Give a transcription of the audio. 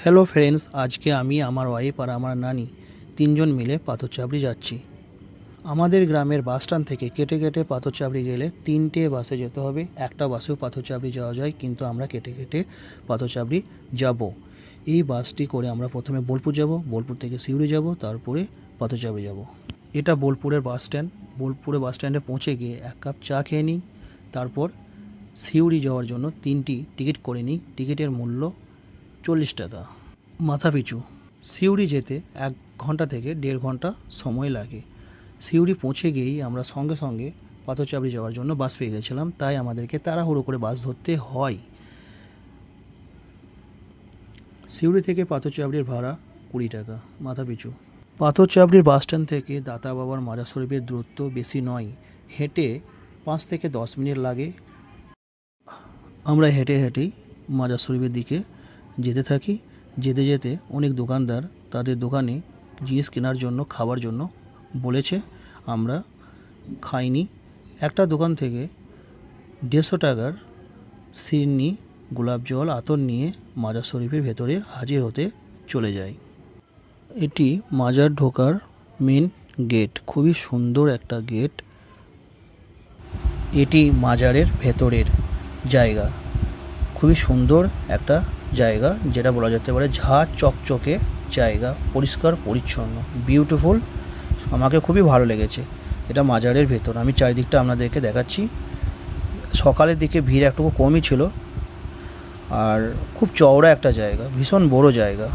Hello friends, আজকে আমি আমার ওয়াইফ আর আমার নানি তিনজন মিলে পাথরচাবড়ি যাচ্ছি। আমাদের গ্রামের বাসস্ট্যান্ড থেকে কেটে কেটে পাথরচাবড়ি গেলে 3টে বাসে যেতে হবে। একটা বাসেও পাথরচাবড়ি যাওয়া যায়, কিন্তু আমরা কেটে কেটে পাথরচাবড়ি যাব। এই বাসটি করে আমরা প্রথমে বোলপুর যাব, বোলপুর থেকে সিউড়ি যাব, তারপরে পাথরচাবড়ি যাব। এটা বোলপুরের বাস স্ট্যান্ড। বোলপুরের বাস স্ট্যান্ডে পৌঁছে গিয়ে এক কাপ চা খেয়ে নিই, তারপর সিউড়ি যাওয়ার জন্য 3টি টিকিট করে নিই। টিকিটের মূল্য 40 টাকা মাথা পিছু। সিউড়ি যেতে 1 ঘন্টা থেকে 1.5 ঘন্টা সময় লাগে। সিউড়ি পৌঁছে গিয়েই আমরা সঙ্গে সঙ্গে পাথরচাবড়ি যাওয়ার জন্য বাস পেয়ে গেছিলাম, তাই আমাদেরকে তাড়াহুড়ো করে বাস ধরতে হয়। সিউড়ি থেকে পাথরচাবড়ির ভাড়া 20 টাকা মাথা পিছু। পাথরচাবড়ির বাস স্ট্যান্ড থেকে দাতা বাবার মাজার শরীফের দূরত্ব বেশি নয়, হেঁটে 5 থেকে 10 মিনিট লাগে। আমরা হেঁটে হেঁটেই মাজার শরীফের দিকে যেতে থাকি। যেতে যেতে অনেক দোকানদার তাদের দোকানে জিনিস কেনার জন্য, খাবার জন্য বলেছে। আমরা খাইনি। একটা দোকান থেকে 150 টাকার সিরনি, গোলাপ জল, আতর নিয়ে মাজার শরীফের ভেতরে হাজির হতে চলে যাই। এটি মাজার ঢোকার মেন গেট। খুবই সুন্দর একটা গেট। এটি মাজারের ভেতরের জায়গা। খুবই সুন্দর একটা জায়গা, যেটা বলা যেতে পারে ঝাঁ চকচকে জায়গা, পরিষ্কার পরিচ্ছন্ন, বিউটিফুল। আমাকে খুবই ভালো লেগেছে। এটা মাজারের ভেতর। আমি চারিদিকটা আপনাদেরকে দেখাচ্ছি। সকালের দিকে ভিড় একটু কমই ছিল, আর খুব চওড়া একটা জায়গা, ভীষণ বড় জায়গা।